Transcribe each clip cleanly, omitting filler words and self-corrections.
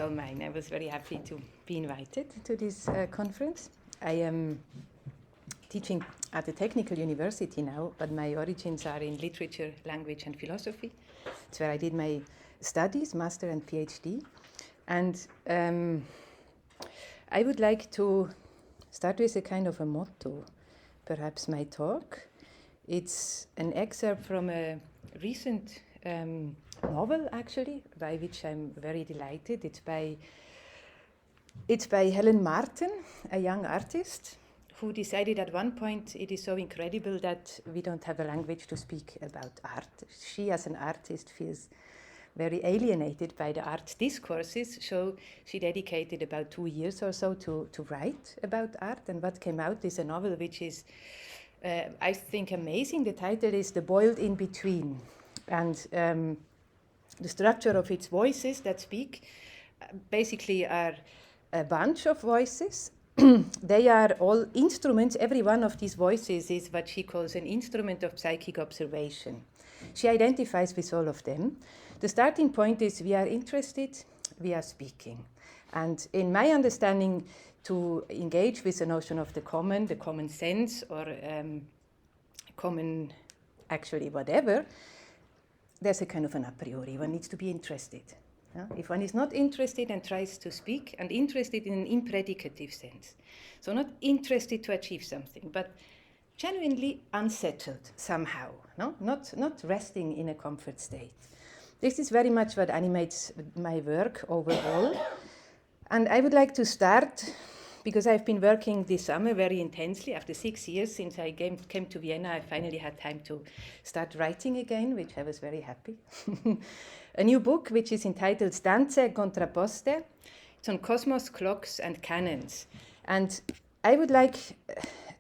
All mine. I was very happy to be invited to this conference. I am teaching at the Technical University now, but my origins are in literature, language, and philosophy. It's where I did my studies, master and PhD. And I would like to start with a kind of a motto, perhaps my talk. It's an excerpt from a recent novel, actually, by which I'm very delighted. It's by Helen Martin, a young artist, who decided at one point it is so incredible that we don't have a language to speak about art. She, as an artist, feels very alienated by the art discourses, so she dedicated about 2 years or so to write about art, and what came out is a novel which is, I think, amazing. The title is The Boiled In Between, and the structure of its voices that speak basically are a bunch of voices. They are all instruments. Every one of these voices is what she calls an instrument of psychic observation. She identifies with all of them. The starting point is we are interested, we are speaking. And in my understanding, to engage with the notion of the common sense, or common, actually whatever, there's a kind of an a priori. One needs to be interested. If one is not interested and tries to speak, and interested in an impredicative sense, so not interested to achieve something, but genuinely unsettled somehow, not resting in a comfort state. This is very much what animates my work overall. And I would like to start, because I've been working this summer very intensely. After 6 years since I came to Vienna, I finally had time to start writing again, which I was very happy. A new book which is entitled Stanze Contrapposte. It's on cosmos, clocks, and canons. And I would like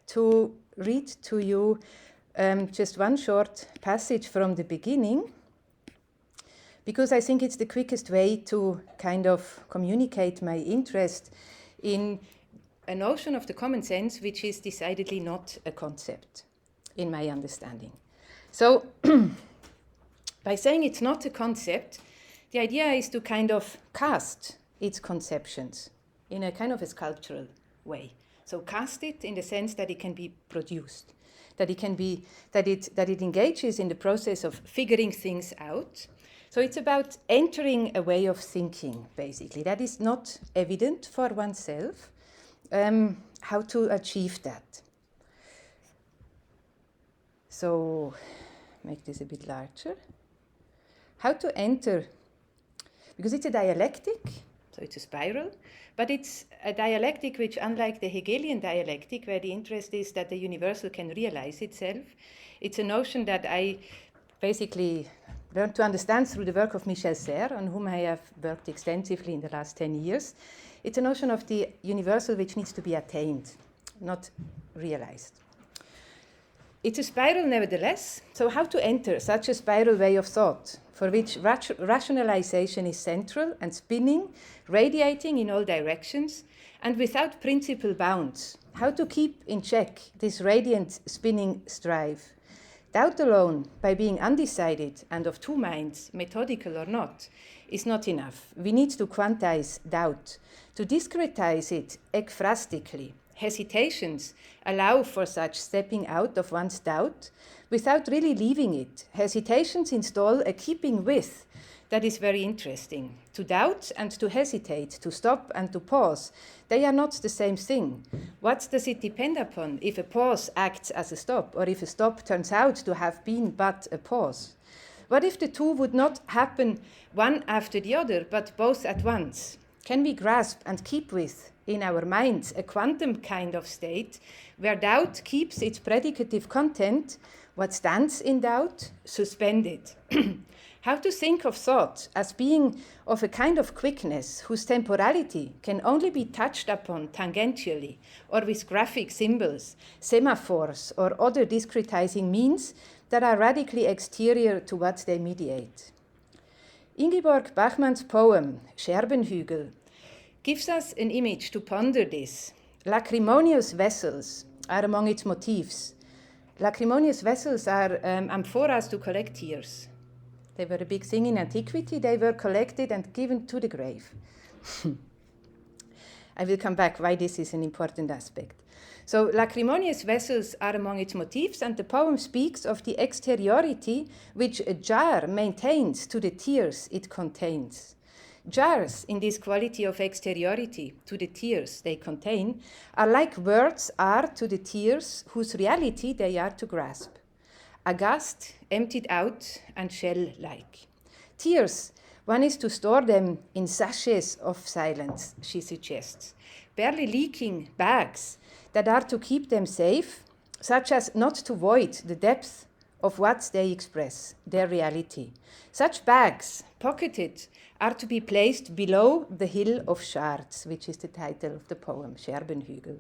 to read to you just one short passage from the beginning, because I think it's the quickest way to kind of communicate my interest in a notion of the common sense, which is decidedly not a concept, in my understanding. So, by saying it's not a concept, the idea is to kind of cast its conceptions in a kind of a sculptural way. So cast it in the sense that it can be produced, that it engages in the process of figuring things out. So it's about entering a way of thinking, basically. That is not evident for oneself. How to achieve that? So, make this a bit larger. How to enter, because it's a dialectic, so it's a spiral, but it's a dialectic which, unlike the Hegelian dialectic, where the interest is that the universal can realize itself, it's a notion that I basically learned to understand through the work of Michel Serres, on whom I have worked extensively in the last 10 years. It's a notion of the universal which needs to be attained, not realized. It's a spiral nevertheless, so how to enter such a spiral way of thought, for which rationalization is central and spinning, radiating in all directions, and without principal bounds. How to keep in check this radiant spinning strife. Doubt alone, by being undecided and of two minds, methodical or not, is not enough. We need to quantize doubt, to discretize it ekphrastically. Hesitations allow for such stepping out of one's doubt without really leaving it. Hesitations install a keeping with that is very interesting. To doubt and to hesitate, to stop and to pause, they are not the same thing. What does it depend upon if a pause acts as a stop, or if a stop turns out to have been but a pause? What if the two would not happen one after the other, but both at once? Can we grasp and keep with, in our minds, a quantum kind of state where doubt keeps its predicative content, what stands in doubt, suspended? How to think of thought as being of a kind of quickness whose temporality can only be touched upon tangentially, or with graphic symbols, semaphores, or other discretizing means that are radically exterior to what they mediate. Ingeborg Bachmann's poem, Scherbenhügel, gives us an image to ponder this. Lacrimonious vessels are among its motifs. Lacrimonious vessels are amphoras to collect tears. They were a big thing in antiquity. They were collected and given to the grave. I will come back why this is an important aspect. So lacrimonious vessels are among its motifs, and the poem speaks of the exteriority which a jar maintains to the tears it contains. Jars, in this quality of exteriority to the tears they contain, are like words are to the tears whose reality they are to grasp. Aghast, emptied out, and shell-like. Tears, one is to store them in sachets of silence, she suggests, barely leaking bags that are to keep them safe, such as not to void the depth of what they express, their reality. Such bags, pocketed, are to be placed below the hill of shards, which is the title of the poem, Scherbenhügel.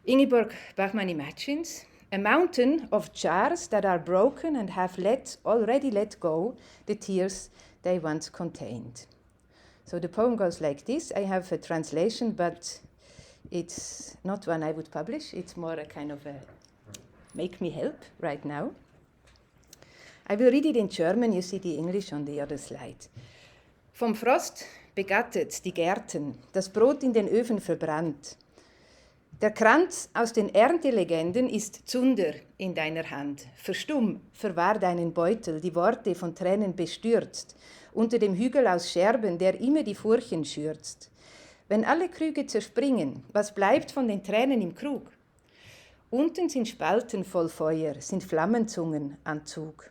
Ingeborg Bachmann imagines a mountain of jars that are broken and have already let go the tears they once contained. So the poem goes like this. I have a translation, but it's not one I would publish. It's more a kind of a make me help right now. I will read it in German. You see the English on the other slide. Vom Frost begattet die Gärten, das Brot in den Öfen verbrannt. Der Kranz aus den Erntelegenden ist Zunder in deiner Hand. Verstumm, verwahr deinen Beutel, die Worte von Tränen bestürzt, unter dem Hügel aus Scherben, der immer die Furchen schürzt. Wenn alle Krüge zerspringen, was bleibt von den Tränen im Krug? Unten sind Spalten voll Feuer, sind Flammenzungen an Zug.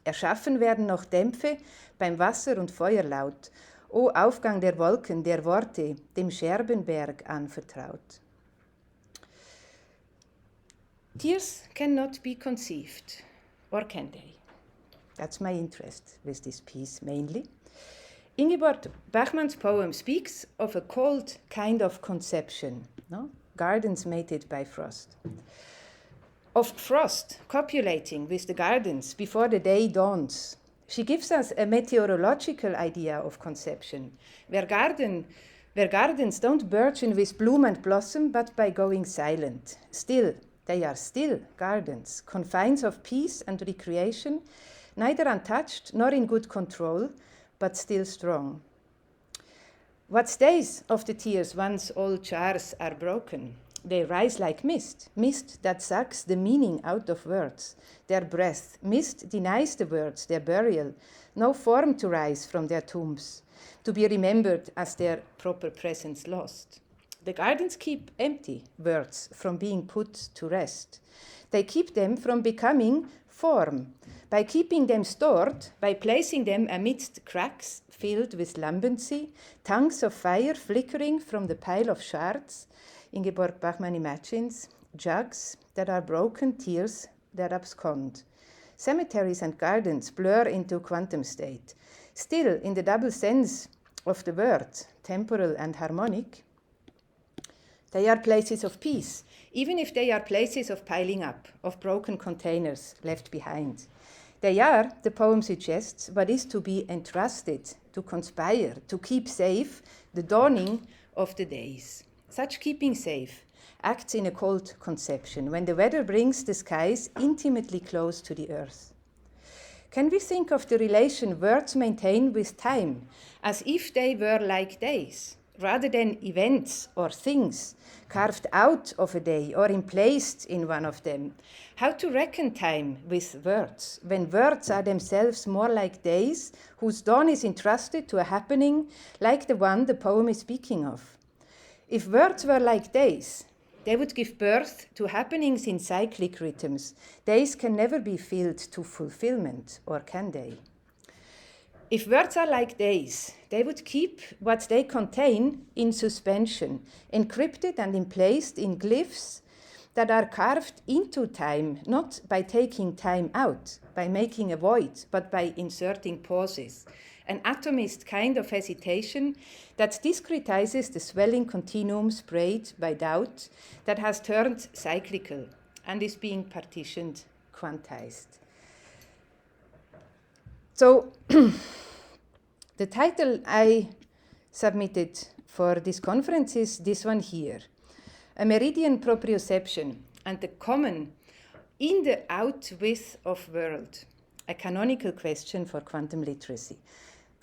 Erschaffen werden noch Dämpfe beim Wasser- und Feuerlaut. O Aufgang der Wolken, der Worte, dem Scherbenberg anvertraut. Tears cannot be conceived, or can they? That's my interest with this piece mainly. Ingeborg Bachmann's poem speaks of a cold kind of conception, no? Gardens mated by frost. Of frost copulating with the gardens before the day dawns. She gives us a meteorological idea of conception, where gardens don't burgeon with bloom and blossom, but by going silent. Still, they are still gardens, confines of peace and recreation, neither untouched nor in good control, but still strong. What stays of the tears once all jars are broken? They rise like mist, mist that sucks the meaning out of words, their breath. Mist denies the words their burial, no form to rise from their tombs, to be remembered as their proper presence lost. The gardens keep empty words from being put to rest. They keep them from becoming form, by keeping them stored, by placing them amidst cracks filled with lambency, tongues of fire flickering from the pile of shards. Ingeborg Bachmann imagines jugs that are broken, tears that abscond. Cemeteries and gardens blur into quantum state. Still, in the double sense of the word, temporal and harmonic, they are places of peace, even if they are places of piling up, of broken containers left behind. They are, the poem suggests, what is to be entrusted, to conspire, to keep safe the dawning of the days. Such keeping safe acts in a cold conception, when the weather brings the skies intimately close to the earth. Can we think of the relation words maintain with time, as if they were like days, rather than events or things carved out of a day or emplaced in one of them? How to reckon time with words, when words are themselves more like days, whose dawn is entrusted to a happening like the one the poem is speaking of? If words were like days, they would give birth to happenings in cyclic rhythms. Days can never be filled to fulfillment, or can they? If words are like days, they would keep what they contain in suspension, encrypted and emplaced in glyphs that are carved into time, not by taking time out, by making a void, but by inserting pauses. An atomist kind of hesitation that discretizes the swelling continuum sprayed by doubt that has turned cyclical and is being partitioned, quantized. So the title I submitted for this conference is this one here, A Meridian Proprioception and the Common in the Outwith of World, a canonical question for quantum literacy.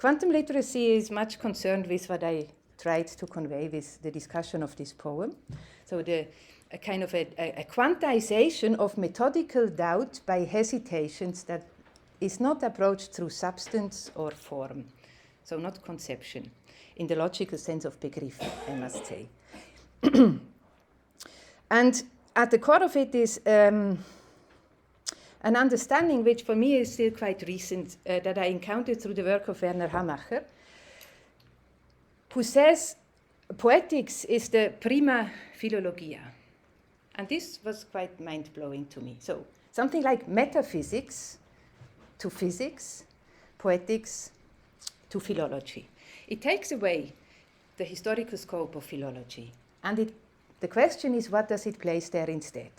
quantum literacy is much concerned with what I tried to convey with the discussion of this poem. So a kind of a quantization of methodical doubt by hesitations that is not approached through substance or form, so not conception, in the logical sense of Begriff, I must say. And at the core of it is an understanding which for me is still quite recent, that I encountered through the work of Werner Hamacher, who says poetics is the prima philologia. And this was quite mind-blowing to me. So something like metaphysics to physics, poetics to philology. It takes away the historical scope of philology. And the question is, what does it place there instead?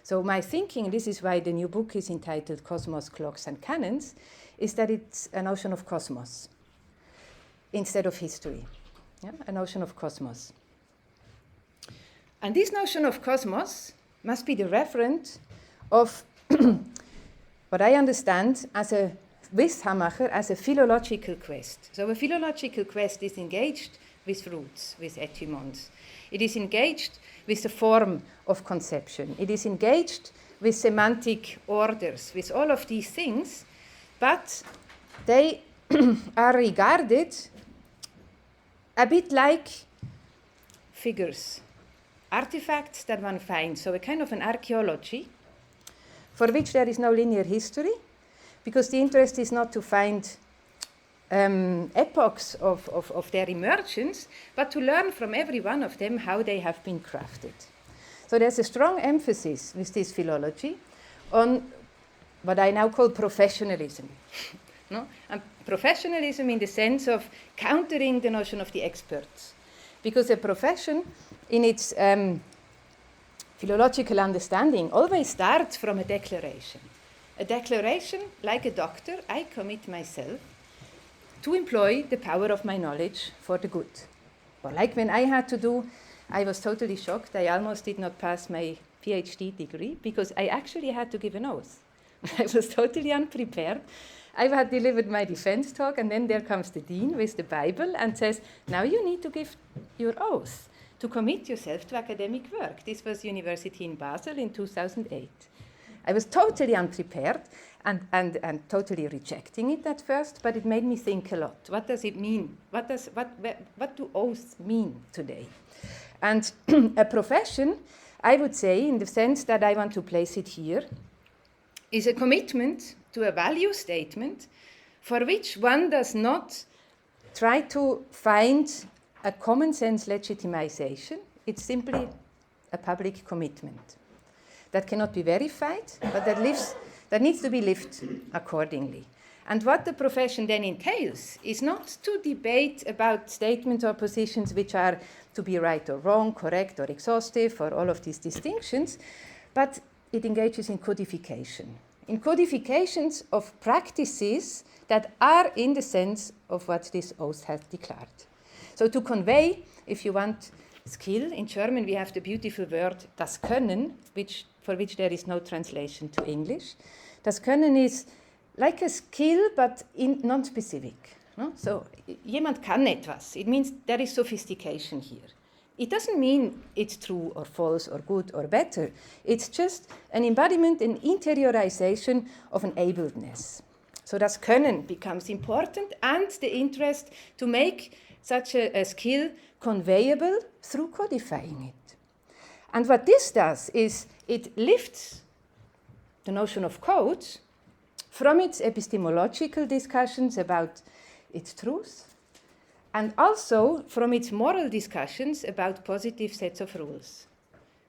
So my thinking, this is why the new book is entitled Cosmos, Clocks and Canons, is that it's a notion of cosmos instead of history, a notion of cosmos. And this notion of cosmos must be the referent of what I understand as with Hamacher as a philological quest. So a philological quest is engaged with roots, with etymons. It is engaged with the form of conception. It is engaged with semantic orders, with all of these things, but they are regarded a bit like figures, artifacts that one finds, so a kind of an archaeology for which there is no linear history, because the interest is not to find epochs of their emergence, but to learn from every one of them how they have been crafted. So there's a strong emphasis with this philology on what I now call professionalism. No? And professionalism in the sense of countering the notion of the experts. Because a profession, in its philological understanding, always starts from a declaration. A declaration, like a doctor, I commit myself to employ the power of my knowledge for the good. Or like when I had to do, I was totally shocked. I almost did not pass my PhD degree because I actually had to give an oath. I was totally unprepared. I had delivered my defense talk, and then there comes the dean with the Bible and says, now you need to give your oath to commit yourself to academic work. This was University in Basel in 2008. I was totally unprepared and totally rejecting it at first, but it made me think a lot. What does it mean? What do oaths mean today? And a profession, I would say, in the sense that I want to place it here, is a commitment to a value statement for which one does not try to find a common sense legitimization. It's simply a public commitment that cannot be verified, but that needs to be lived accordingly. And what the profession then entails is not to debate about statements or positions which are to be right or wrong, correct or exhaustive, or all of these distinctions, but it engages in codifications of practices that are in the sense of what this oath has declared. So to convey, if you want skill, in German we have the beautiful word das Können, for which there is no translation to English. Das Können is like a skill, but non-specific. No? So, jemand kann etwas. It means there is sophistication here. It doesn't mean it's true or false or good or better. It's just an embodiment, an interiorization of an ableness. So das Können becomes important, and the interest to make such a skill conveyable through codifying it. And what this does is it lifts the notion of code from its epistemological discussions about its truth, and also from its moral discussions about positive sets of rules.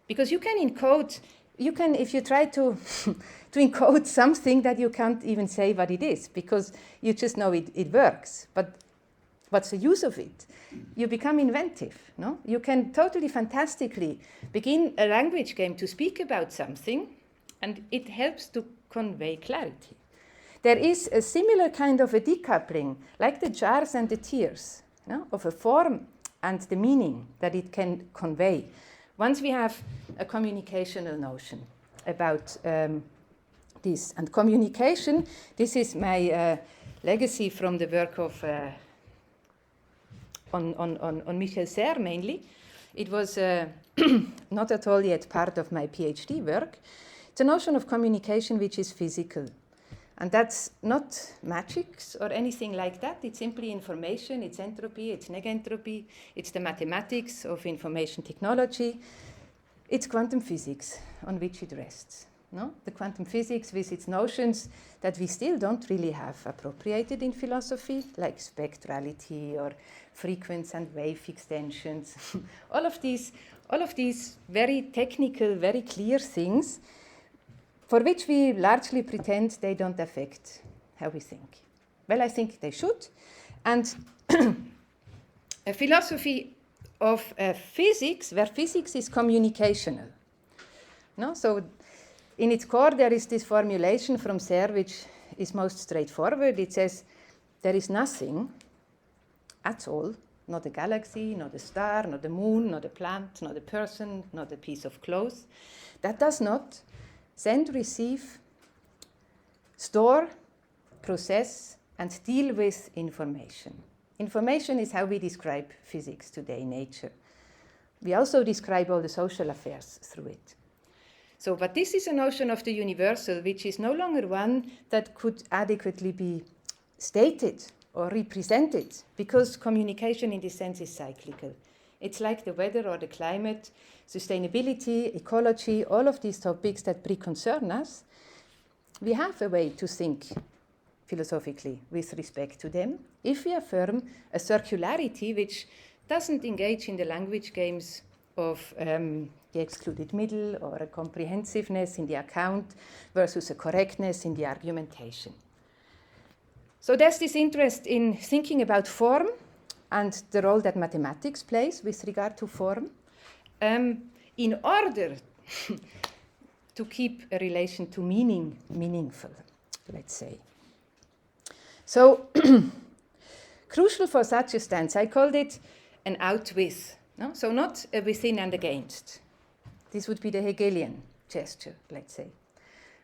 Because you can encode, if you try to encode something that you can't even say what it is, because you just know it works, but what's the use of it? You become inventive, no? You can totally fantastically begin a language game to speak about something, and it helps to convey clarity. There is a similar kind of a decoupling, like the jars and the tears, no? Of a form and the meaning that it can convey. Once we have a communicational notion about this, and communication, this is my legacy from the work of on Michel Serres mainly. It was not at all yet part of my PhD work. It's a notion of communication which is physical. And that's not magics or anything like that. It's simply information, it's entropy, it's negentropy, it's the mathematics of information technology. It's quantum physics on which it rests. No? The quantum physics with its notions that we still don't really have appropriated in philosophy, like spectrality or frequency and wave extensions. all of these very technical, very clear things for which we largely pretend they don't affect how we think. Well, I think they should. And a philosophy of physics, where physics is communicational. No? So in its core, there is this formulation from Serres, which is most straightforward. It says, there is nothing at all, not a galaxy, not a star, not the moon, not a plant, not a person, not a piece of cloth, that does not send, receive, store, process, and deal with information. Information is how we describe physics today, nature. We also describe all the social affairs through it. So, but this is a notion of the universal, which is no longer one that could adequately be stated or represented, because communication in this sense is cyclical. It's like the weather or the climate, sustainability, ecology, all of these topics that pre-concern us. We have a way to think philosophically with respect to them if we affirm a circularity which doesn't engage in the language games of the excluded middle or a comprehensiveness in the account versus a correctness in the argumentation. So there's this interest in thinking about form and the role that mathematics plays with regard to form in order to keep a relation to meaning meaningful, let's say. So crucial for such a stance, I called it an outwith. No? So not a within and against. This would be the Hegelian gesture, let's say.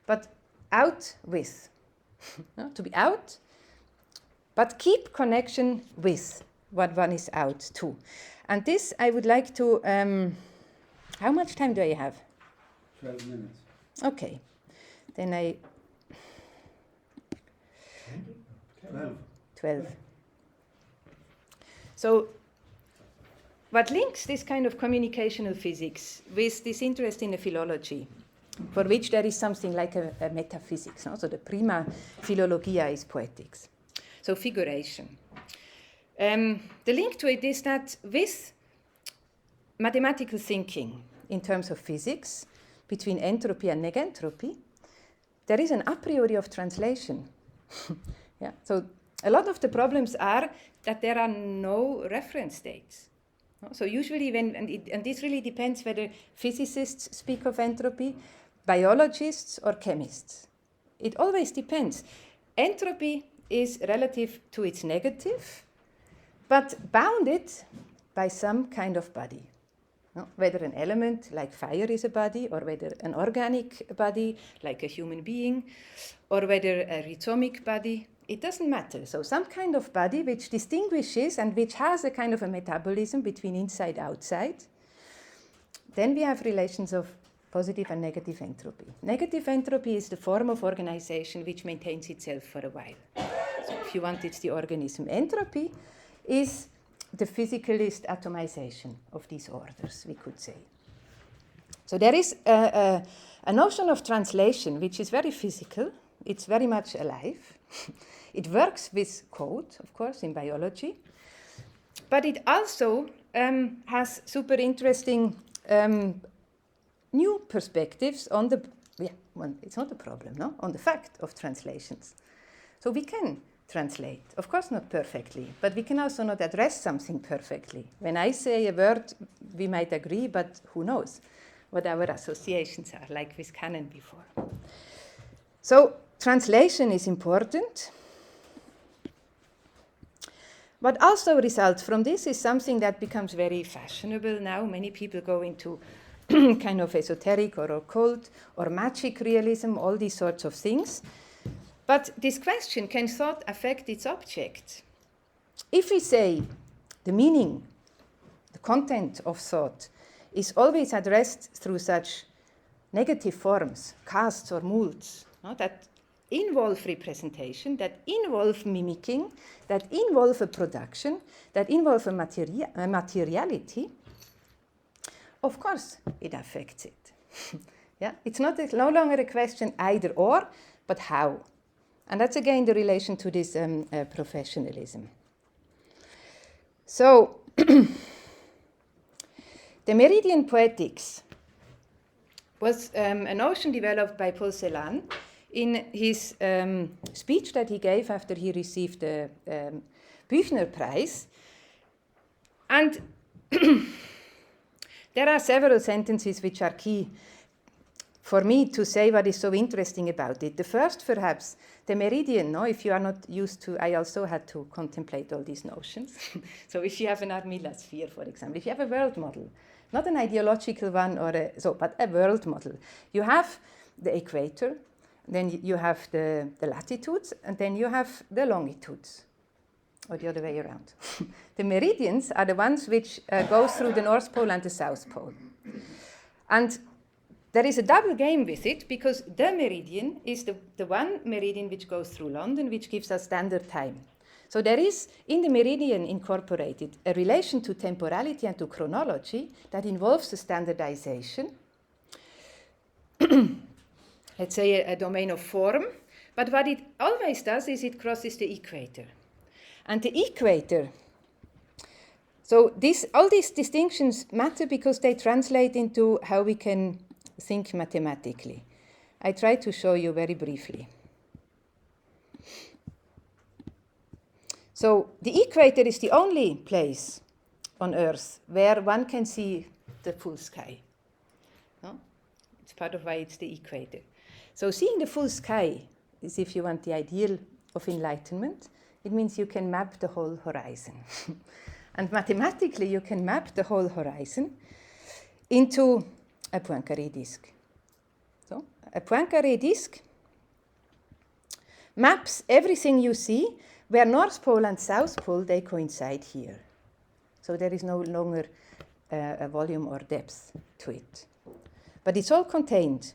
But out with. No? To be out, but keep connection with what one is out to. And this I would like to... how much time do I have? 12 minutes. Okay. Then I... 12. So what links this kind of communicational physics with this interest in the philology, for which there is something like a metaphysics, no? So the prima philologia is poetics. So figuration. The link to it is that with mathematical thinking in terms of physics, between entropy and negentropy, there is an a priori of translation. Yeah? So a lot of the problems are that there are no reference states. So usually and this really depends whether physicists speak of entropy, biologists or chemists. It always depends. Entropy is relative to its negative, but bounded by some kind of body. No? Whether an element like fire is a body, or whether an organic body like a human being, or whether a rhizomic body, it doesn't matter. So some kind of body which distinguishes and which has a kind of a metabolism between inside and outside. Then we have relations of positive and negative entropy. Negative entropy is the form of organization which maintains itself for a while. So if you want, it's the organism. Entropy is the physicalist atomization of these orders, we could say. So there is a notion of translation which is very physical. It's very much alive. It works with code, of course, in biology. But it also has super interesting new perspectives on the, well, it's not a problem, no? On the fact of translations. So we can translate, of course not perfectly, but we can also not address something perfectly. When I say a word, we might agree, but who knows what our associations are, like with canon before. So translation is important. What also results from this is something that becomes very fashionable now. Many people go into kind of esoteric or occult or magic realism, all these sorts of things. But But this question, can thought affect its object? If we say the meaning, the content of thought, is always addressed through such negative forms, casts or molds, no, that involve representation, that involve mimicking, that involve a production, that involve a materiality, of course it affects it. Yeah? It's no longer a question either or, but how. And that's again the relation to this professionalism. So, the Meridian Poetics was a notion developed by Paul Celan in his speech that he gave after he received the Bühlmann Prize. And there are several sentences which are key for me to say what is so interesting about it. The first, perhaps, the meridian, no? If you are not used to, I also had to contemplate all these notions. So if you have an Armilla sphere, for example, if you have a world model, not an ideological one, but a world model, you have the equator, then you have the latitudes, and then you have the longitudes, or the other way around. The meridians are the ones which go through the North Pole and the South Pole. And there is a double game with it, because the meridian is the one meridian which goes through London, which gives us standard time. So there is, in the meridian incorporated, a relation to temporality and to chronology that involves a standardization. Let's say a domain of form. But what it always does is it crosses the equator. And the equator, so all these distinctions matter because they translate into how we can think mathematically. I try to show you very briefly. So the equator is the only place on Earth where one can see the full sky. No? It's part of why it's the equator. So seeing the full sky is, if you want the ideal of enlightenment, it means you can map the whole horizon. And mathematically, you can map the whole horizon into a Poincaré disk. So a Poincaré disk maps everything you see, where North Pole and South Pole, they coincide here. So there is no longer a volume or depth to it. But it's all contained.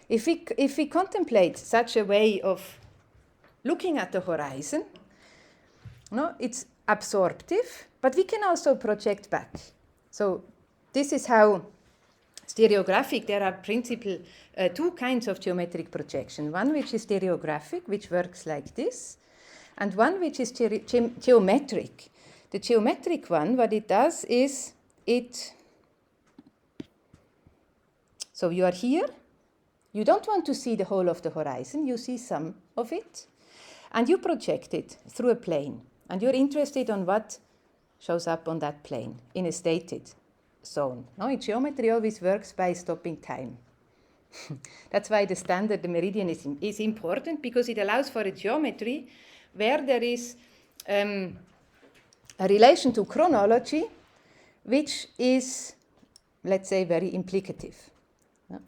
If we contemplate such a way of looking at the horizon, no, it's absorptive, but we can also project back. So this is how stereographic, there are principally two kinds of geometric projection. One which is stereographic, which works like this, and one which is geometric. The geometric one, what it does is so you are here, you don't want to see the whole of the horizon, you see some of it, and you project it through a plane, and you're interested on what shows up on that plane in a stated zone. No, in geometry always works by stopping time. That's why the standard, the meridian, is important, because it allows for a geometry where there is a relation to chronology, which is, let's say, very implicative. No?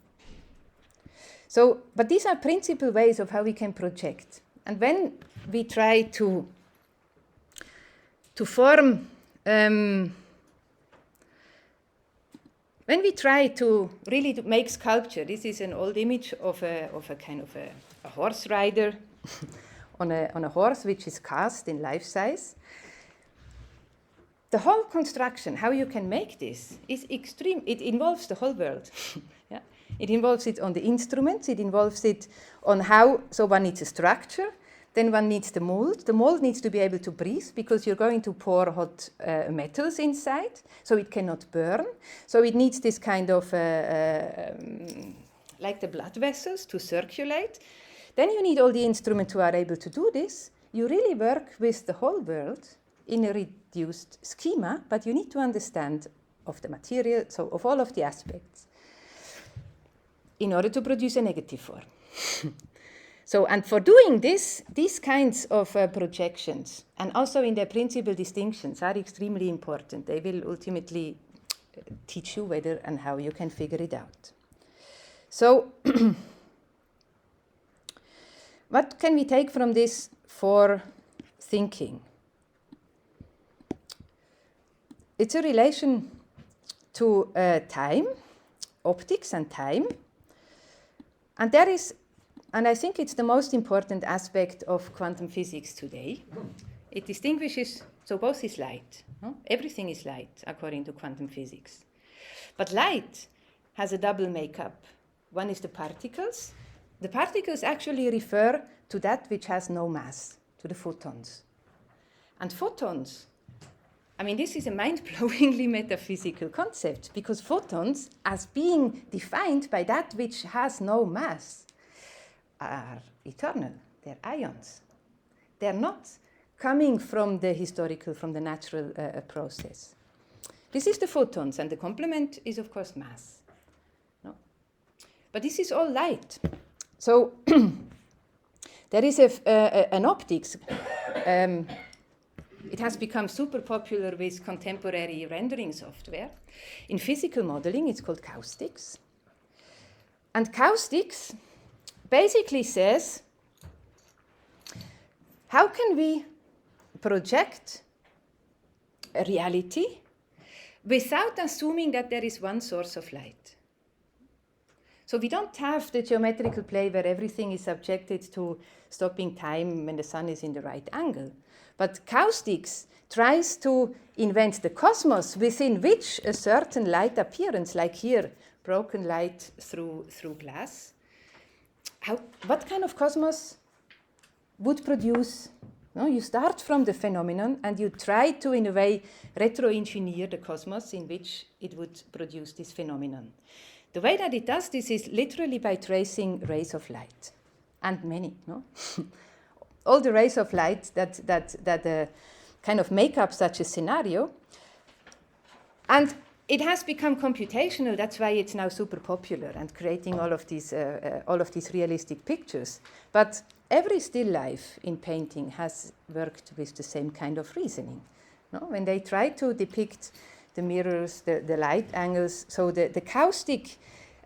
So, but these are principal ways of how we can project. And when we try to form, when we try to really make sculpture, this is an old image of a kind of a horse rider on a horse which is cast in life size. The whole construction, how you can make this, is extreme. It involves the whole world. Yeah? It involves it on the instruments. It involves it on how, so one needs a structure. Then one needs the mold. The mold needs to be able to breathe, because you're going to pour hot metals inside, so it cannot burn. So it needs this kind of, like the blood vessels, to circulate. Then you need all the instruments who are able to do this. You really work with the whole world in a reduced schema, but you need to understand of the material, so of all of the aspects, in order to produce a negative form. So, and for doing this, these kinds of projections, and also in their principal distinctions, are extremely important. They will ultimately teach you whether and how you can figure it out. So, what can we take from this for thinking? It's a relation to time, optics and time. And there is, and I think it's the most important aspect of quantum physics today. It distinguishes, so both is light. No? Everything is light, according to quantum physics. But light has a double makeup. One is the particles. The particles actually refer to that which has no mass, to the photons. And photons, I mean, this is a mind-blowingly metaphysical concept, because photons, as being defined by that which has no mass, are eternal. They're ions. They're not coming from the historical, from the natural process. This is the photons, and the complement is, of course, mass. No? But this is all light. So there is an optics. It has become super popular with contemporary rendering software. In physical modeling, it's called caustics. And caustics basically says, how can we project a reality without assuming that there is one source of light? So we don't have the geometrical play where everything is subjected to stopping time when the sun is in the right angle. But caustics tries to invent the cosmos within which a certain light appearance, like here, broken light through glass. What kind of cosmos would produce? No, you start from the phenomenon and you try to, in a way, retro-engineer the cosmos in which it would produce this phenomenon. The way that it does this is literally by tracing rays of light, and many, no? All the rays of light that kind of make up such a scenario. And it has become computational. That's why it's now super popular and creating all of these realistic pictures. But every still life in painting has worked with the same kind of reasoning. No? When they try to depict the mirrors, the light angles, so the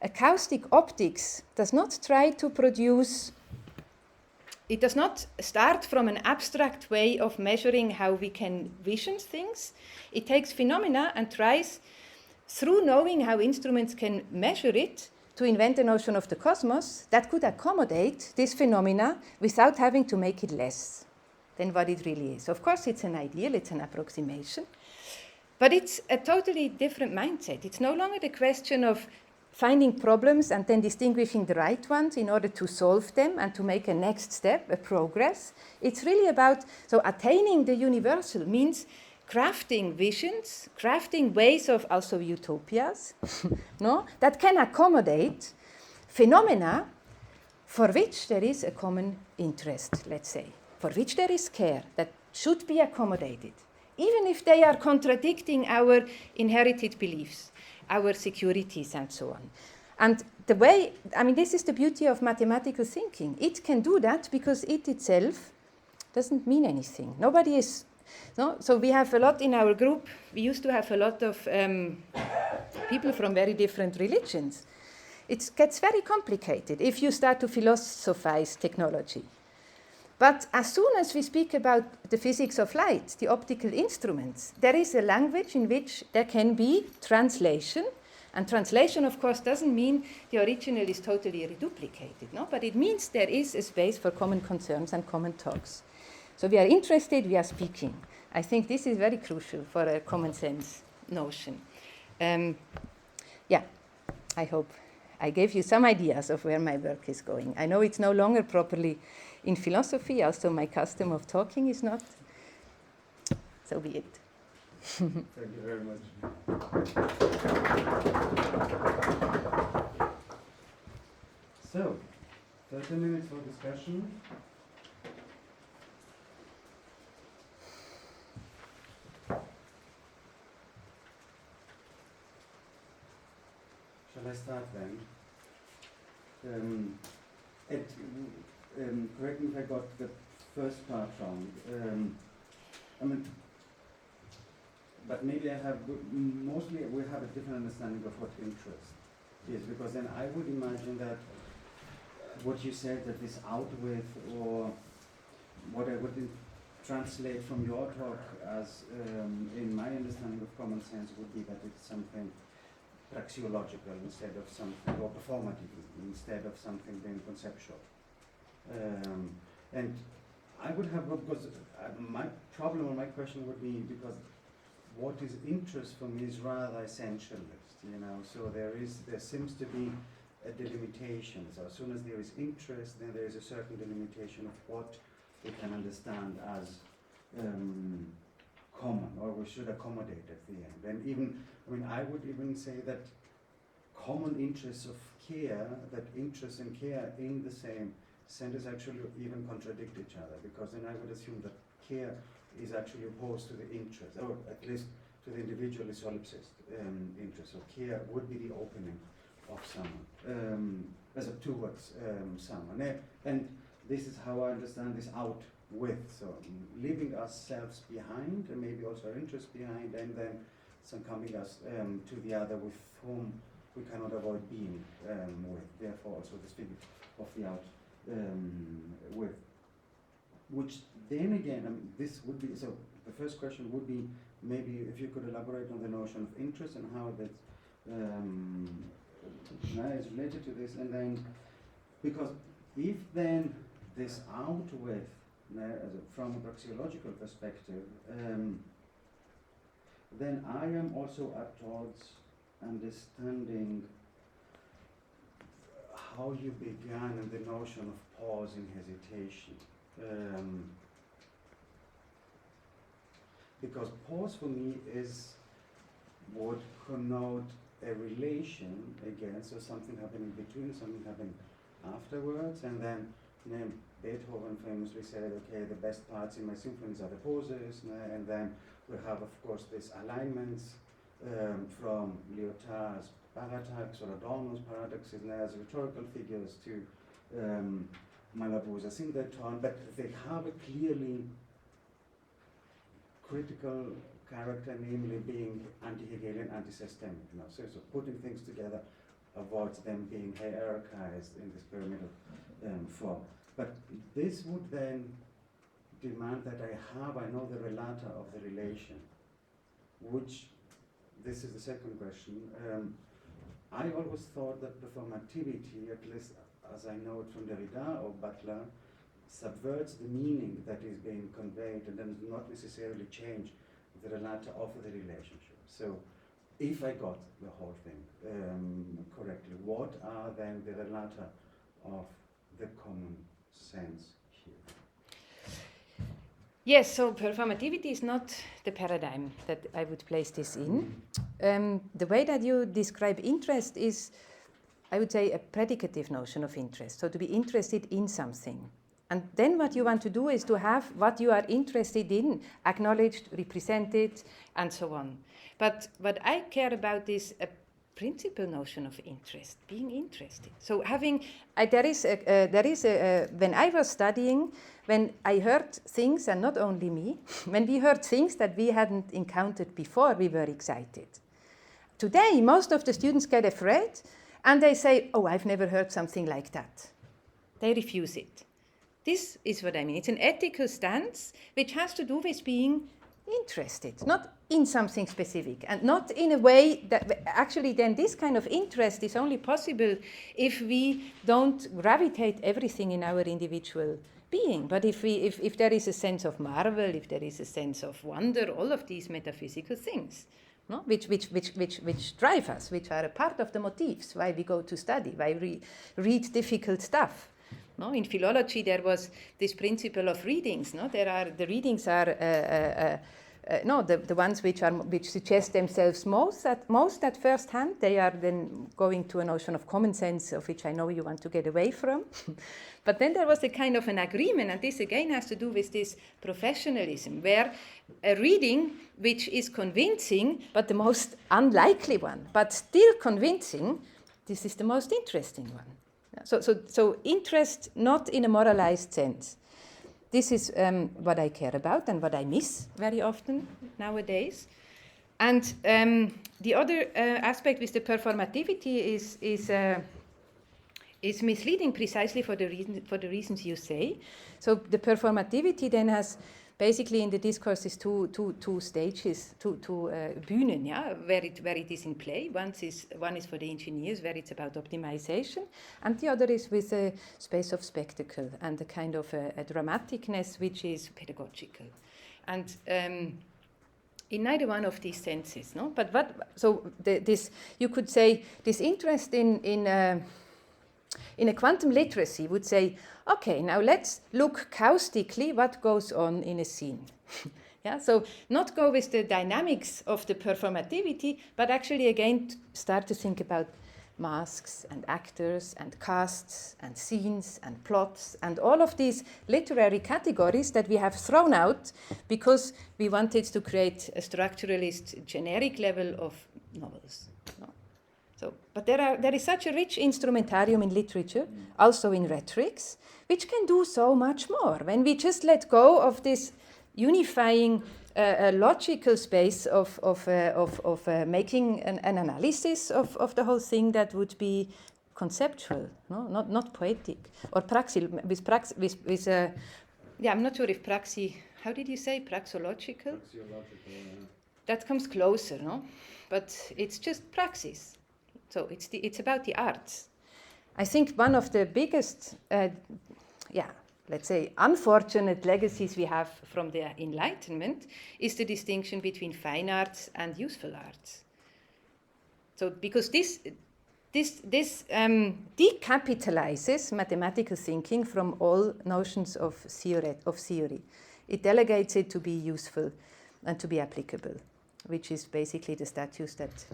acoustic optics does not try to produce. It does not start from an abstract way of measuring how we can vision things. It takes phenomena and tries, through knowing how instruments can measure it, to invent a notion of the cosmos that could accommodate this phenomena without having to make it less than what it really is. Of course, it's an ideal, it's an approximation, but it's a totally different mindset. It's no longer the question of finding problems and then distinguishing the right ones in order to solve them and to make a next step, a progress. It's really about, so attaining the universal means crafting visions, crafting ways of also utopias, no, that can accommodate phenomena for which there is a common interest, let's say, for which there is care that should be accommodated, even if they are contradicting our inherited beliefs, our securities, and so on. And the way, I mean, this is the beauty of mathematical thinking. It can do that because it itself doesn't mean anything. Nobody is, no? So we have a lot in our group. We used to have a lot of people from very different religions. It gets very complicated if you start to philosophize technology. But as soon as we speak about the physics of light, the optical instruments, there is a language in which there can be translation. And translation, of course, doesn't mean the original is totally reduplicated, no? But it means there is a space for common concerns and common talks. So we are interested, we are speaking. I think this is very crucial for a common sense notion. Yeah, I hope I gave you some ideas of where my work is going. I know it's no longer properly in philosophy, also my custom of talking is not. So be it. Thank you very much. So, 30 minutes for discussion. Shall I start then? Correct me if I got the first part wrong. But maybe mostly we have a different understanding of what interest is, because then I would imagine that what you said, that this outwith, or what I would translate from your talk as, in my understanding of common sense, would be that it's something praxeological instead of something, or performative instead of something being conceptual. And I would have, because my problem or my question would be, because what is interest for me is rather essentialist, you know, so there seems to be a delimitation. So as soon as there is interest, then there is a certain delimitation of what we can understand as common, or we should accommodate at the end. And even, I mean, I would even say that common interests of care, that interest and care in the same sense actually even contradict each other, because then I would assume that care is actually opposed to the interest, or at least to the individually solipsist interest. So care would be the opening of someone, towards someone. And this is how I understand this out with, so leaving ourselves behind, and maybe also our interest behind, and then some coming us to the other with whom we cannot avoid being with. Therefore also this figure of the out with. Which then again, this would be, so the first question would be, maybe if you could elaborate on the notion of interest and how that is related to this, and then, because if then this out with, from a praxeological perspective, then I am also at towards understanding how you began in the notion of pause and hesitation. Because pause for me would connote a relation again, so something happening between, something happening afterwards, and then Beethoven famously said, okay, the best parts in my symphonies are the pauses, and then we have, of course, these alignments from Lyotard's paradox or Adorno's paradoxes as rhetorical figures to Malabou's asyndeton, but they have a clearly critical character, namely being anti-Hegelian, anti-systemic. So putting things together avoids them being hierarchized in this pyramidal form. But this would then demand that I know the relata of the relation, which, this is the second question. I always thought that performativity, at least as I know it from Derrida or Butler, subverts the meaning that is being conveyed and then does not necessarily change the relata of the relationship. So if I got the whole thing correctly, what are then the relata of the common sense here? Yes, so performativity is not the paradigm that I would place this in. The way that you describe interest is, I would say, a predicative notion of interest, so to be interested in something. And then what you want to do is to have what you are interested in acknowledged, represented, and so on. But what I care about is a principal notion of interest, being interested. So when I was studying, when I heard things, and not only me, when we heard things that we hadn't encountered before, we were excited. Today, most of the students get afraid, and they say, oh, I've never heard something like that. They refuse it. This is what I mean. It's an ethical stance which has to do with being interested, not in something specific, and not in a way that actually then this kind of interest is only possible if we don't gravitate everything in our individual being. But if there is a sense of marvel, if there is a sense of wonder, all of these metaphysical things, no? which drive us, which are a part of the motifs, why we go to study, why we read difficult stuff. No, in philology, there was this principle of readings. No, the readings are the ones which suggest themselves most at first hand. They are then going to a notion of common sense, of which I know you want to get away from. But then there was a kind of an agreement, and this again has to do with this professionalism, where a reading which is convincing, but the most unlikely one, but still convincing, this is the most interesting one. So interest not in a moralized sense. This is what I care about and what I miss very often nowadays. And the other aspect with the performativity is misleading precisely for the reasons you say. So the performativity then has basically in the discourses two stages, two Bühnen, yeah, where it is in play. One is for the engineers, where it's about optimization, and the other is with a space of spectacle and a kind of a dramaticness which is pedagogical. And in neither one of these senses, no. But this you could say this interest in a quantum literacy would say, okay, now let's look caustically what goes on in a scene. Yeah, so not go with the dynamics of the performativity, but actually again start to think about masks and actors and casts and scenes and plots and all of these literary categories that we have thrown out because we wanted to create a structuralist generic level of novels. No? So, but there is such a rich instrumentarium in literature, also in rhetorics, which can do so much more. When we just let go of this unifying logical space of making an analysis of the whole thing that would be conceptual, no? Not poetic, or I'm not sure if how did you say, praxeological? Praxeological, yeah. That comes closer, no? But it's just praxis. So it's about the arts. I think one of the biggest, let's say, unfortunate legacies we have from the Enlightenment is the distinction between fine arts and useful arts. So because this decapitalizes mathematical thinking from all notions of theory. It delegates it to be useful and to be applicable, which is basically the status that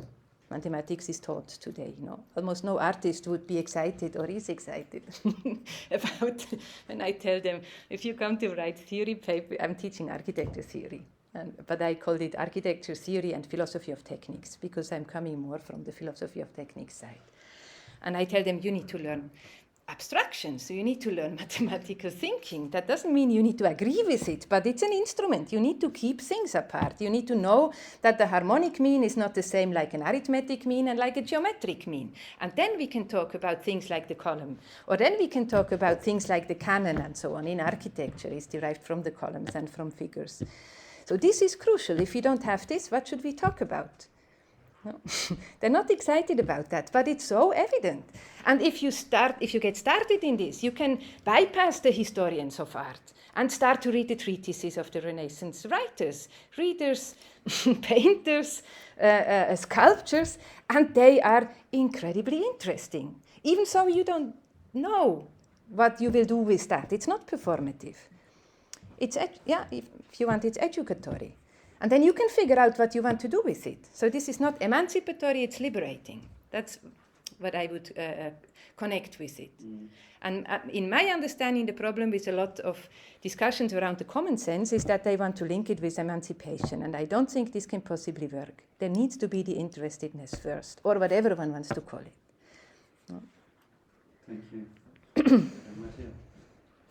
mathematics is taught today. Almost no artist would be excited or is excited about when I tell them, if you come to write theory paper, I'm teaching architecture theory, but I called it architecture theory and philosophy of techniques because I'm coming more from the philosophy of techniques side. And I tell them, you need to learn abstraction, so you need to learn mathematical thinking. That doesn't mean you need to agree with it, but it's an instrument. You need to keep things apart. You need to know that the harmonic mean is not the same like an arithmetic mean and like a geometric mean. And then we can talk about things like the column, or then we can talk about things like the canon and so on. In architecture, it's derived from the columns and from figures. So this is crucial. If you don't have this, what should we talk about? No. They're not excited about that, but it's so evident. And if you get started in this, you can bypass the historians of art and start to read the treatises of the Renaissance writers, readers, painters, sculptors, and they are incredibly interesting. Even so, you don't know what you will do with that. It's not performative. It's if you want, it's educatory. And then you can figure out what you want to do with it. So this is not emancipatory, it's liberating. That's what I would connect with it. And in my understanding, the problem with a lot of discussions around the common sense is that they want to link it with emancipation. And I don't think this can possibly work. There needs to be the interestedness first, or whatever one wants to call it. No? Thank you.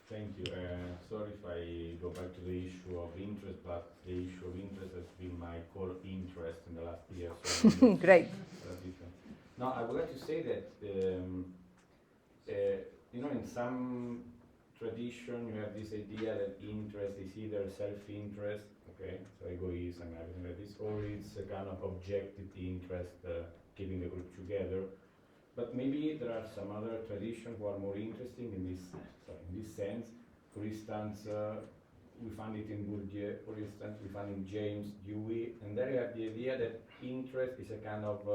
Thank you. Sorry if I go back to the issue of interest, but the issue of interest has been my core interest in the last year. So Great. No, I would like to say that, in some tradition you have this idea that interest is either self-interest, okay, so egoism and everything like this, or it's a kind of objective interest keeping the group together. But maybe there are some other traditions who are more interesting in this sense. For instance, we find it in Bourdieu, for instance, we find in James Dewey, and there you have the idea that interest is a kind of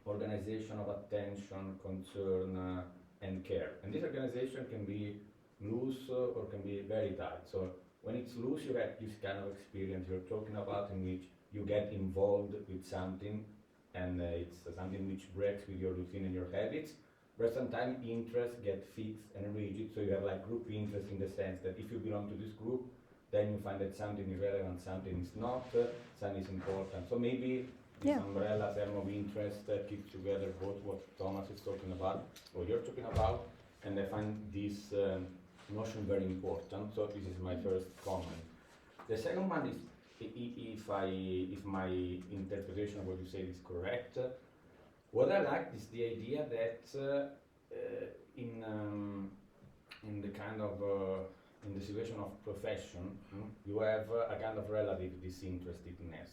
organization of attention, concern, and care. And this organization can be loose or can be very tight. So when it's loose, you have this kind of experience you're talking about in which you get involved with something, and it's something which breaks with your routine and your habits. But sometimes interests get fixed and rigid, so you have like group interest in the sense that if you belong to this group, then you find that something is relevant, something is not, something is important. So maybe this umbrella term of interest keeps together both what Thomas is talking about, what you're talking about, and I find this notion very important. So this is my first comment. The second one is, if my interpretation of what you said is correct, what I like is the idea that in the kind of in the situation of profession, you have a kind of relative disinterestedness.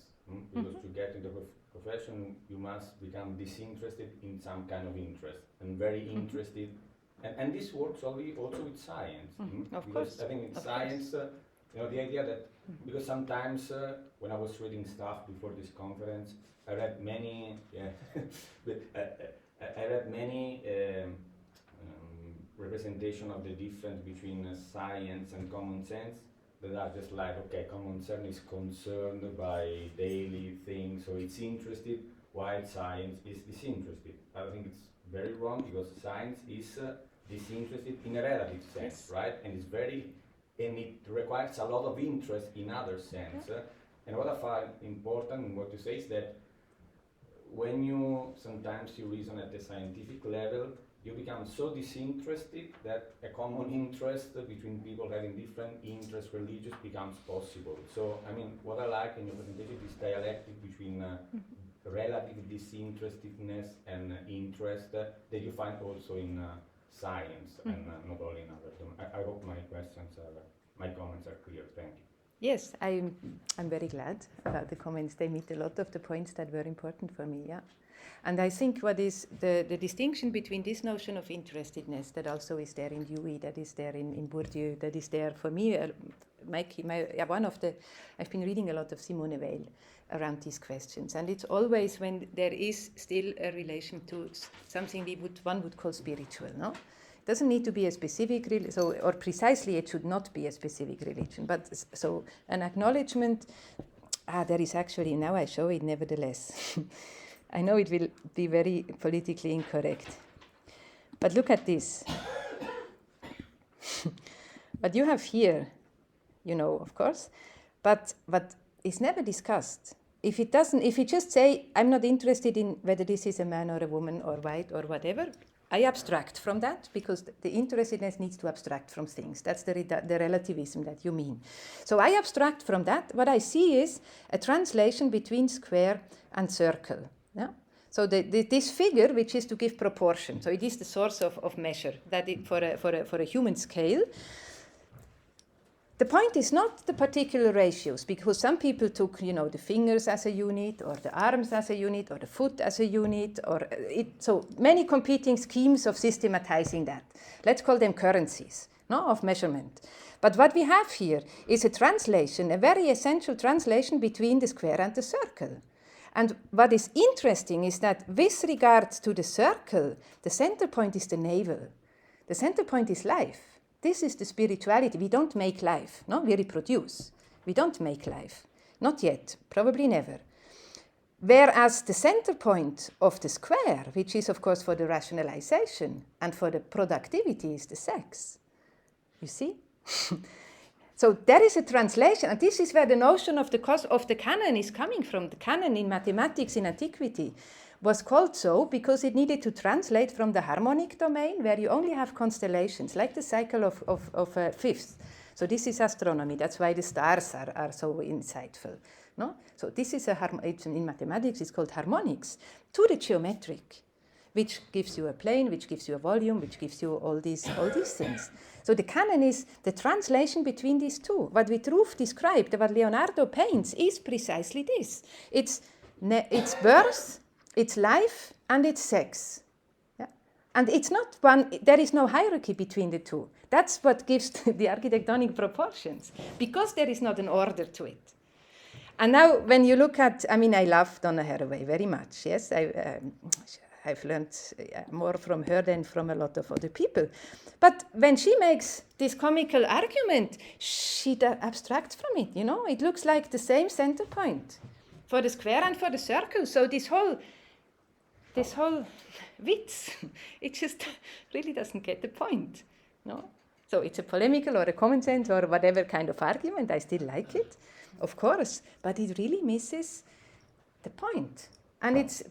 Because to get into profession, you must become disinterested in some kind of interest and very interested. And this works also with science. Of because course. I think in Of science, the idea that because sometimes when I was reading stuff before this conference, I read many. I read many representation of the difference between science and common sense that are just like, okay, common sense is concerned by daily things, so it's interested, while science is disinterested. I think it's very wrong because science is disinterested in a relative sense, right? And it requires a lot of interest in other sense. And what I find important in what you say is that when you reason at the scientific level, you become so disinterested that a common interest between people having different interests, religious, becomes possible. So, I mean, what I like in your presentation is dialectic between relative disinterestedness and interest that you find also in science and not only in other domains. I hope my comments are clear. Thank you. Yes, I'm very glad about the comments. They meet a lot of the points that were important for me, yeah. And I think what is the distinction between this notion of interestedness that also is there in Dewey, that is there in Bourdieu, that is there for me, I've been reading a lot of Simone Weil around these questions, and it's always when there is still a relation to something one would call spiritual, no? It doesn't need to be a specific religion, or precisely it should not be a specific religion, but so an acknowledgement, there is actually, now I show it nevertheless. I know it will be very politically incorrect, but look at this. What you have here, of course, but it's never discussed. If you just say, I'm not interested in whether this is a man or a woman or white or whatever, I abstract from that because the interestedness needs to abstract from things. That's the relativism that you mean. So I abstract from that. What I see is a translation between square and circle. Yeah? So this figure, which is to give proportion, so it is the source of measure that for a human scale. The point is not the particular ratios, because some people took, the fingers as a unit, or the arms as a unit, or the foot as a unit, so many competing schemes of systematizing that. Let's call them currencies, of measurement. But what we have here is a translation, a very essential translation between the square and the circle. And what is interesting is that with regard to the circle, the center point is the navel. The center point is life. This is the spirituality. We don't make life, no? We reproduce. We don't make life. Not yet, probably never. Whereas the center point of the square, which is of course for the rationalization and for the productivity, is the sex. You see? So there is a translation, and this is where the notion of the canon is coming from. The canon in mathematics in antiquity was called so because it needed to translate from the harmonic domain, where you only have constellations, like the cycle of fifths. So this is astronomy. That's why the stars are so insightful. No? So this is in mathematics, it's called harmonics, to the geometric, which gives you a plane, which gives you a volume, which gives you all these things. So the canon is the translation between these two. What Vitruve described, what Leonardo paints, is precisely this. It's birth, it's life, and it's sex. Yeah? And it's not there is no hierarchy between the two. That's what gives the architectonic proportions, because there is not an order to it. And now when you look at, I love Donna Haraway very much, yes, I've learned more from her than from a lot of other people. But when she makes this comical argument, she abstracts from it, It looks like the same center point for the square and for the circle. So this whole witz, it just really doesn't get the point, no? So it's a polemical or a common sense or whatever kind of argument. I still like it, of course, but it really misses the point. And it's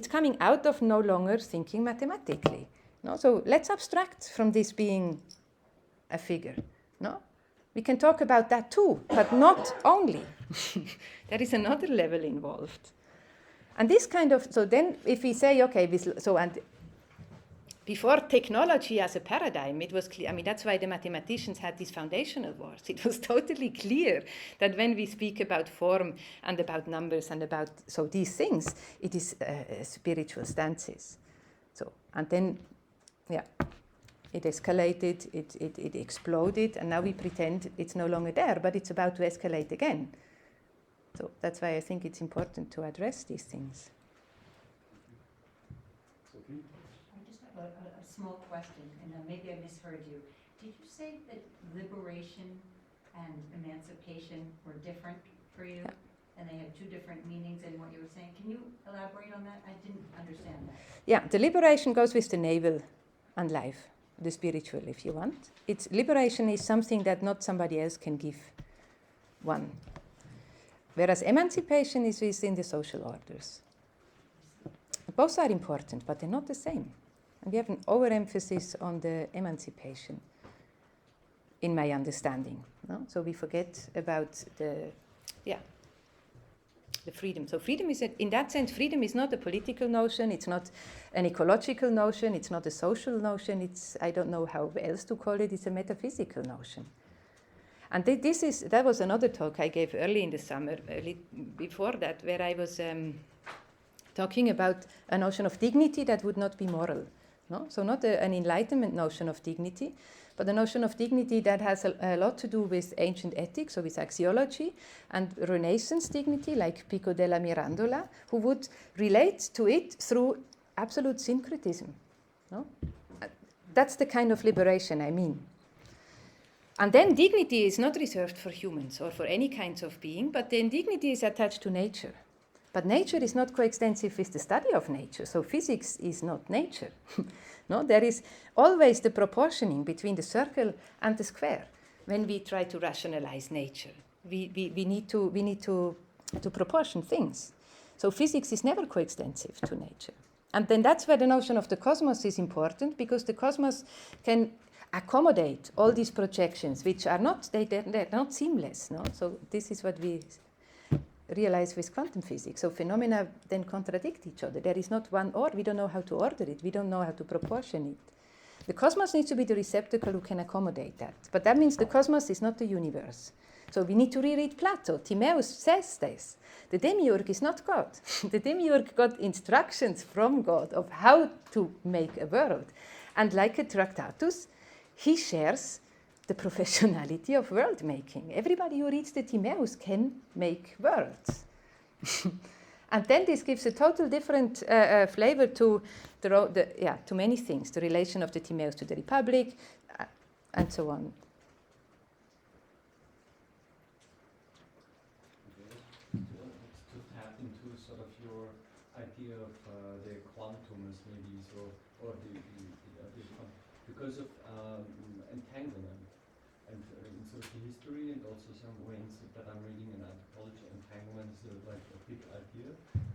coming out of no longer thinking mathematically. No? So let's abstract from this being a figure. No? We can talk about that too, but not only. There is another level involved. And this kind of, so then if we say, okay, before technology as a paradigm, it was clear. I mean, that's why the mathematicians had these foundational wars. It was totally clear that when we speak about form and about numbers and about these things, it is spiritual stances. So, and then, yeah, it escalated, it exploded, and now we pretend it's no longer there, but it's about to escalate again. So that's why I think it's important to address these things. Sophie? I just have a small question, and maybe I misheard you. Did you say that liberation and emancipation were different for you? Yeah. And they have two different meanings in what you were saying? Can you elaborate on that? I didn't understand that. Yeah, the liberation goes with the navel and life, the spiritual, if you want. It's liberation is something that not somebody else can give one. Whereas emancipation is within the social orders. Both are important, but they're not the same. And we have an overemphasis on the emancipation, in my understanding. No? So we forget about the freedom. So freedom is, in that sense, freedom is not a political notion, it's not an ecological notion, it's not a social notion, it's, I don't know how else to call it, it's a metaphysical notion. And that was another talk I gave early in the summer, before that, where I was talking about a notion of dignity that would not be moral. No? So not an Enlightenment notion of dignity, but a notion of dignity that has a lot to do with ancient ethics, so with axiology, and Renaissance dignity, like Pico della Mirandola, who would relate to it through absolute syncretism. No? That's the kind of liberation I mean. And then dignity is not reserved for humans or for any kinds of being, but then dignity is attached to nature. But nature is not coextensive with the study of nature, so physics is not nature. No, there is always the proportioning between the circle and the square when we try to rationalize nature. We need to proportion things. So physics is never coextensive to nature. And then that's where the notion of the cosmos is important, because the cosmos can accommodate all these projections, which are not, they're not seamless. No? So this is what we realize with quantum physics. So phenomena then contradict each other. There is not one or, we don't know how to order it, we don't know how to proportion it. The cosmos needs to be the receptacle who can accommodate that. But that means the cosmos is not the universe. So we need to reread Plato. Timaeus says this. The demiurge is not God. The demiurge got instructions from God of how to make a world. And like a Tractatus, he shares the professionality of world making. Everybody who reads the Timaeus can make worlds. And then this gives a total different flavor to to many things, the relation of the Timaeus to the Republic, and so on. To tap into sort of your idea of the quantum as maybe so, or because of entanglement, and in social history, and also some ways that I'm reading in anthropology, entanglement is like a big idea,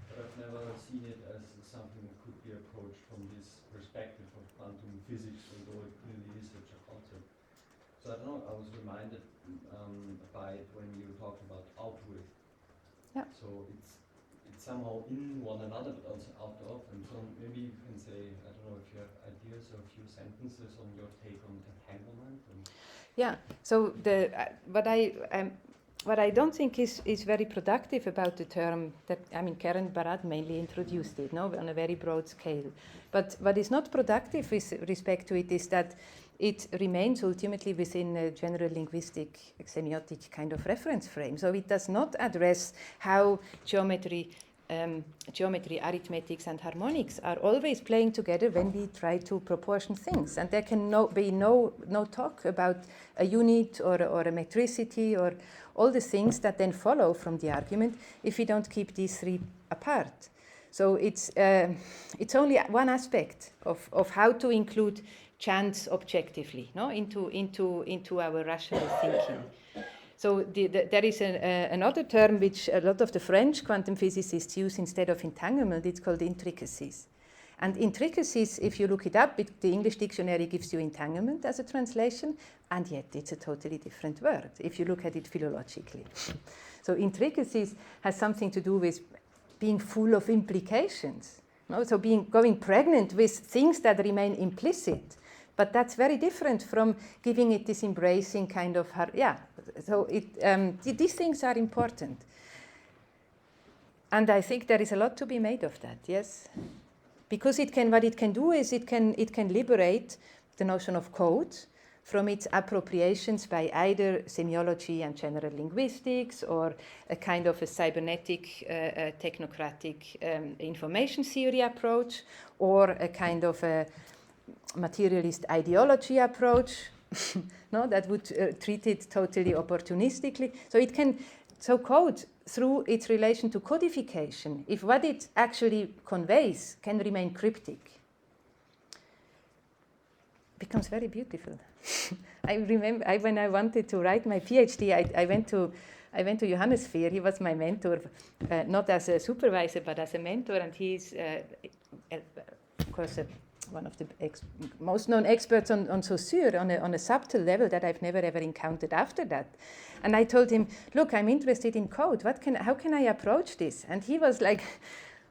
but I've never seen it as something that could be approached from this perspective of quantum physics, although it clearly is such a concept. So I don't know, I was reminded by it when you talked about outwith. Yeah. So it's somehow in one another, but also out of. And so maybe you can say, I don't know if you have ideas or a few sentences on your take on entanglement. Yeah. So what I don't think is very productive about the term that, I mean, Karen Barad mainly introduced it, no, on a very broad scale. But what is not productive with respect to it is that it remains ultimately within a general linguistic semiotic kind of reference frame. So it does not address how geometry, arithmetics, and harmonics are always playing together when we try to proportion things. And there can be no talk about a unit or a metricity or all the things that then follow from the argument if we don't keep these three apart. So it's only one aspect of how to include chance objectively, no, into our rational thinking. So there is another term which a lot of the French quantum physicists use instead of entanglement. It's called intricacies. And intricacies, if you look it up, the English dictionary gives you entanglement as a translation, and yet it's a totally different word if you look at it philologically. So intricacies has something to do with being full of implications. No? So going pregnant with things that remain implicit. But that's very different from giving it this embracing kind of, so these things are important. And I think there is a lot to be made of that, yes. Because what it can do is it can liberate the notion of code from its appropriations by either semiology and general linguistics, or a kind of a cybernetic, technocratic information theory approach, or a kind of a materialist ideology approach, no, that would treat it totally opportunistically. So code, through its relation to codification, if what it actually conveys can remain cryptic, becomes very beautiful. I remember when I wanted to write my PhD, I went to Johannes Fehr. He was my mentor, not as a supervisor, but as a mentor, and he's, of course, one of the most known experts on Saussure on a subtle level that I've never ever encountered after that. And I told him, look, I'm interested in code. How can I approach this? And he was like,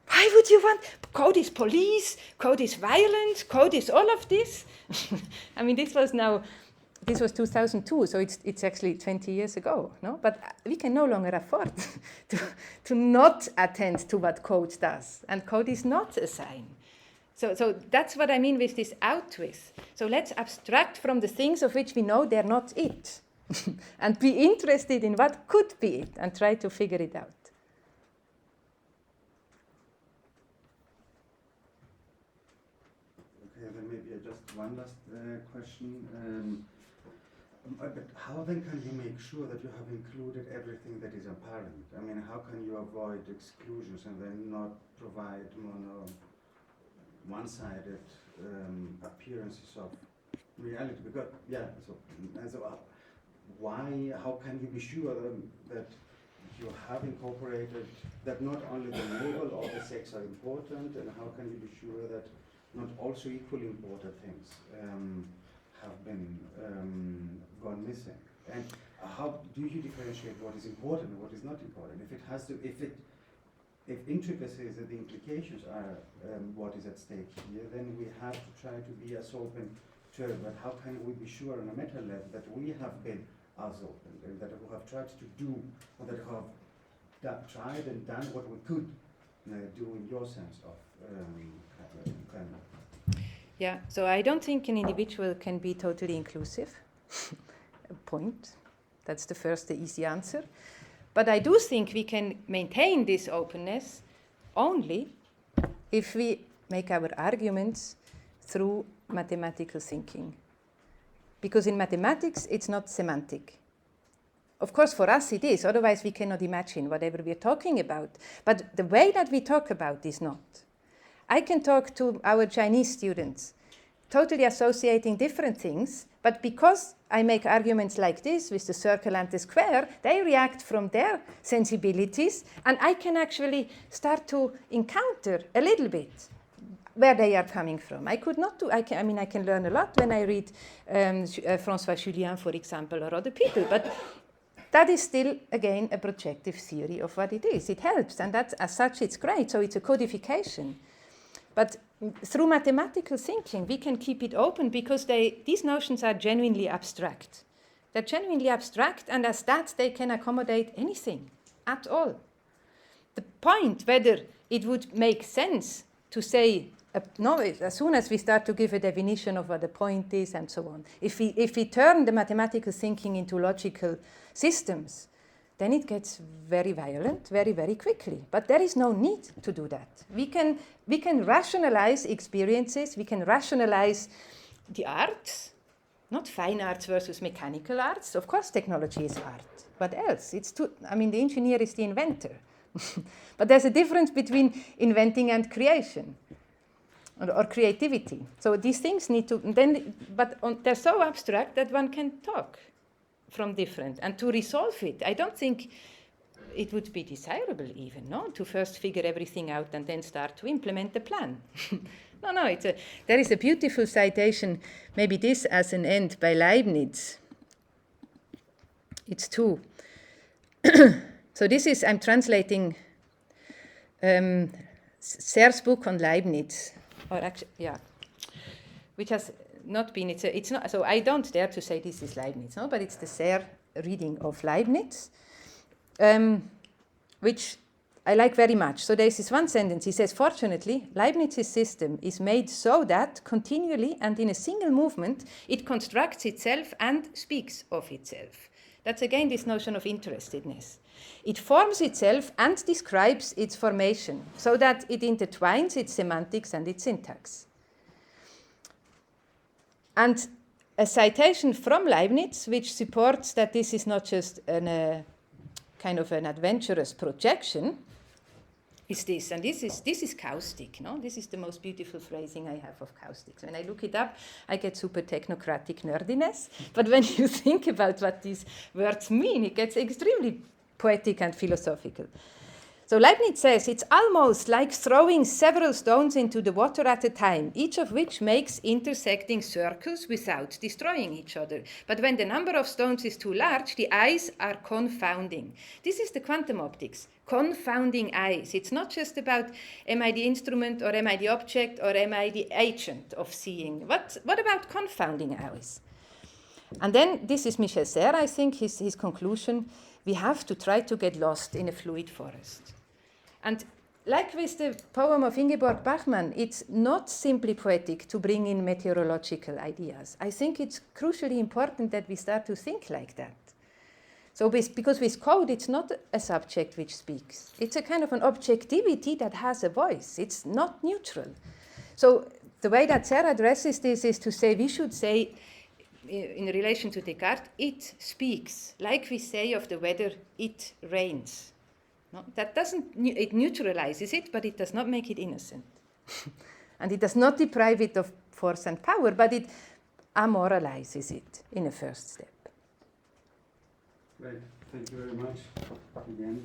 why would you want? Code is police, code is violence, code is all of this. I mean, this was 2002, so it's actually 20 years ago, no? But we can no longer afford to not attend to what code does. And code is not a sign. So that's what I mean with this outwith. So let's abstract from the things of which we know they're not it. And be interested in what could be it and try to figure it out. Okay, then maybe just one last question. But how then can you make sure that you have included everything that is apparent? I mean, how can you avoid exclusions and then not provide one-sided appearances of reality? Because, how can you be sure that you have incorporated that not only the label or the sex are important, and how can you be sure that not also equally important things have been gone missing? And how do you differentiate what is important and what is not important? If intricacies and the implications are what is at stake here, then we have to try to be as open to it. But how can we be sure on a meta level that we have been as open, and that we have tried to do, or that we have tried and done what we could do in your sense of Yeah, so I don't think an individual can be totally inclusive. Point. That's the first, the easy answer. But I do think we can maintain this openness only if we make our arguments through mathematical thinking. Because in mathematics, it's not semantic. Of course, for us it is, otherwise we cannot imagine whatever we are talking about. But the way that we talk about is not. I can talk to our Chinese students, totally associating different things, but because I make arguments like this with the circle and the square, they react from their sensibilities, and I can actually start to encounter a little bit where they are coming from. I can learn a lot when I read François Julien, for example, or other people, but that is still, again, a projective theory of what it is. It helps, and that's, as such, it's great, so it's a codification. But through mathematical thinking, we can keep it open because these notions are genuinely abstract. They're genuinely abstract, and as that, they can accommodate anything at all. The point whether it would make sense to say, as soon as we start to give a definition of what the point is and so on, if we turn the mathematical thinking into logical systems, then it gets very violent very, very quickly. But there is no need to do that. We can rationalize experiences, we can rationalize the arts, not fine arts versus mechanical arts. Of course, technology is art. What else? The engineer is the inventor. But there's a difference between inventing and creation. Or creativity. So these things need to, they're so abstract that one can talk from different. And to resolve it, I don't think it would be desirable even, no? To first figure everything out and then start to implement the plan. No, there is a beautiful citation, maybe this as an end, by Leibniz. It's two. So this is, I'm translating Serres' book on Leibniz, or actually, yeah, which has not been, it's not, so I don't dare to say this is Leibniz, no, but it's the Serres reading of Leibniz, which I like very much. So there's this one sentence, he says, fortunately, Leibniz's system is made so that continually and in a single movement, it constructs itself and speaks of itself. That's again this notion of interestedness. It forms itself and describes its formation so that it intertwines its semantics and its syntax. And a citation from Leibniz, which supports that this is not just a kind of an adventurous projection, is this. And this is caustic. No? This is the most beautiful phrasing I have of caustics. When I look it up, I get super technocratic nerdiness. But when you think about what these words mean, it gets extremely poetic and philosophical. So Leibniz says it's almost like throwing several stones into the water at a time, each of which makes intersecting circles without destroying each other. But when the number of stones is too large, the eyes are confounding. This is the quantum optics, confounding eyes. It's not just about am I the instrument or am I the object or am I the agent of seeing. What about confounding eyes? And then this is Michel Serres, I think, his conclusion. We have to try to get lost in a fluid forest. And like with the poem of Ingeborg Bachmann, it's not simply poetic to bring in meteorological ideas. I think it's crucially important that we start to think like that. So because with code, it's not a subject which speaks. It's a kind of an objectivity that has a voice. It's not neutral. So the way that Serres addresses this is to say, we should say, in relation to Descartes, it speaks. Like we say of the weather, it rains. No, that doesn't, it neutralizes it, but it does not make it innocent. And it does not deprive it of force and power, but it amoralizes it in a first step. Great. Thank you very much again.